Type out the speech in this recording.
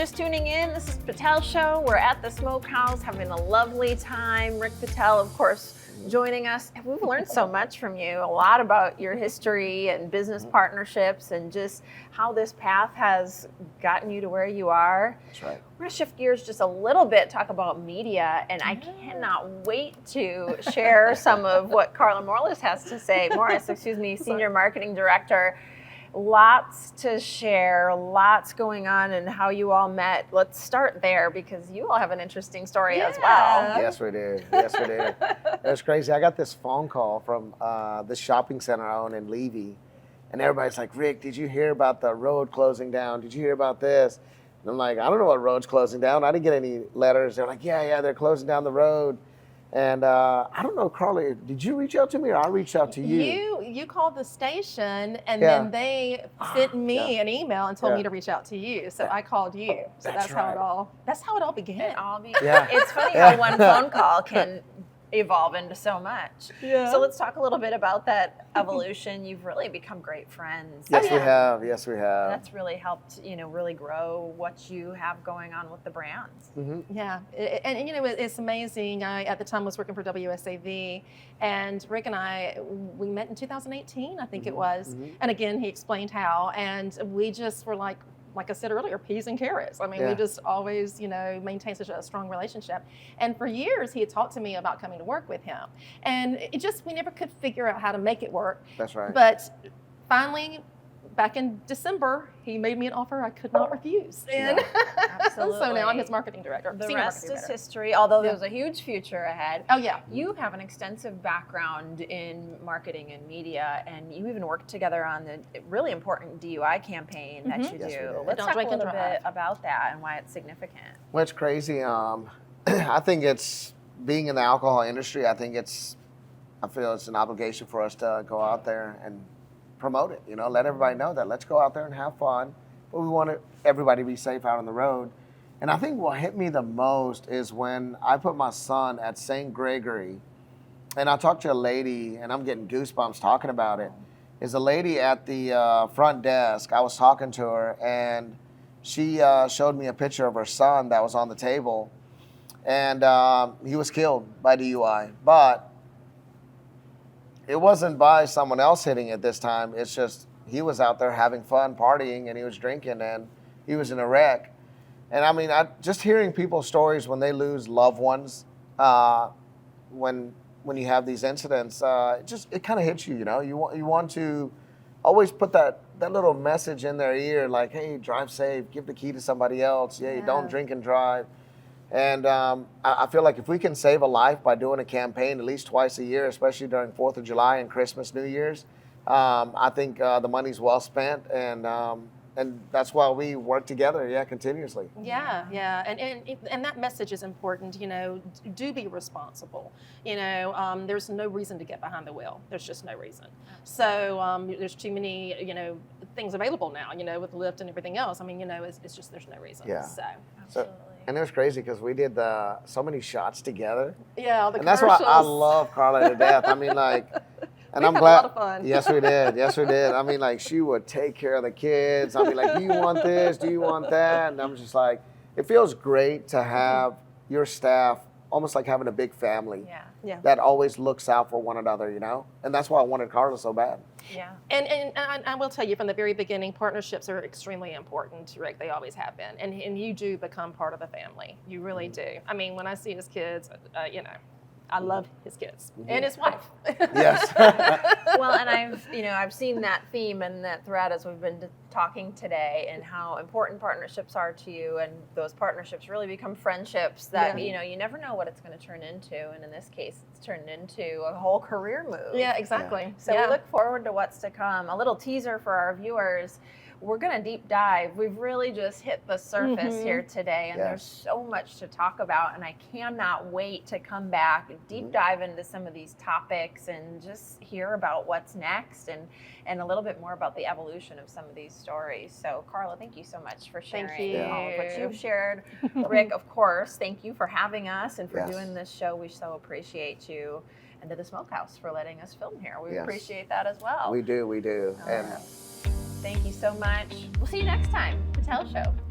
just tuning in, this is Patel Show. We're at the Smokehouse having a lovely time. Rick Patel, of course, joining us. We've learned so much from you, a lot about your history and business partnerships and just how this path has gotten you to where you are. That's right. We're going to shift gears just a little bit, talk about media, and I cannot wait to share some of what Carla Morris has to say. Senior Marketing Director. Lots to share, lots going on and how you all met. Let's start there because you all have an interesting story as well. Yes, we did. Yes, we did. It was crazy. I got this phone call from this shopping center I own in Levy, and everybody's like, Rick, did you hear about the road closing down? Did you hear about this? And I'm like, I don't know what road's closing down. I didn't get any letters. They're like, yeah, they're closing down the road. And I don't know, Carla, did you reach out to me or I reached out to you? You called the station and then they sent me an email and told me to reach out to you. So I called you. So that's how it all began. It's funny how one phone call can evolve into so much. Yeah. So let's talk a little bit about that evolution. You've really become great friends. Yes, we have. Yes, we have. That's really helped, really grow what you have going on with the brands. Mm-hmm. Yeah, it's amazing. I, at the time, was working for WSAV, and Rick and I, we met in 2018, I think it was. Mm-hmm. And again, he explained how, and we just were like I said earlier, peas and carrots. I mean, we just always, maintained such a strong relationship. And for years, he had talked to me about coming to work with him. And we never could figure out how to make it work. That's right. But finally, back in December, he made me an offer I could not refuse. And Absolutely. So now I'm his marketing director. The rest is history, although there's a huge future ahead. Oh, yeah. You have an extensive background in marketing and media, and you even worked together on the really important DUI campaign that you do. Let's talk a little bit about that and why it's significant. Well, it's crazy. I think it's being in the alcohol industry. I feel it's an obligation for us to go out there and promote it, let everybody know that let's go out there and have fun, but we want everybody to be safe out on the road. And I think what hit me the most is when I put my son at St. Gregory, and I talked to a lady, and I'm getting goosebumps talking about it, is a lady at the front desk. I was talking to her, and she showed me a picture of her son that was on the table, and he was killed by DUI, but it wasn't by someone else hitting it this time. It's just he was out there having fun, partying, and he was drinking, and he was in a wreck. And I mean, just hearing people's stories when they lose loved ones, when you have these incidents, it kind of hits you. You want to always put that little message in their ear, like, hey, drive safe, give the key to somebody else. Yeah, don't drink and drive. And I feel like if we can save a life by doing a campaign at least twice a year, especially during 4th of July and Christmas, New Year's, I think the money's well spent, and that's why we work together, continuously. Yeah, and that message is important. Do be responsible. There's no reason to get behind the wheel. There's just no reason. So there's too many things available now. With Lyft and everything else. I mean, it's just there's no reason. Yeah. So. Absolutely. And it was crazy because we did so many shots together. Yeah, all the and that's why I love Carla to death. I mean, and I'm glad. A lot of fun. Yes, we did. Yes, we did. I mean, she would take care of the kids. I'd be like, do you want this? Do you want that? And I'm just like, it feels great to have your staff almost like having a big family that always looks out for one another, And that's why I wanted Carla so bad. Yeah. And I will tell you from the very beginning, partnerships are extremely important, Rick. They always have been. And you do become part of the family. You really do. I mean, when I see his kids, I love his kids and his wife. Yes. Well, and I've seen that theme and that thread as we've been talking today, and how important partnerships are to you, and those partnerships really become friendships that you never know what it's going to turn into, and in this case, it's turned into a whole career move. Yeah, exactly. So we look forward to what's to come. A little teaser for our viewers. We're going to deep dive. We've really just hit the surface here today, and there's so much to talk about, and I cannot wait to come back and deep dive into some of these topics and just hear about what's next and a little bit more about the evolution of some of these stories. So, Carla, thank you so much for sharing all of what you've shared. Rick, of course, thank you for having us and for doing this show. We so appreciate you. And to the Smokehouse for letting us film here. We appreciate that as well. We do. And thank you so much. We'll see you next time. Patel Show.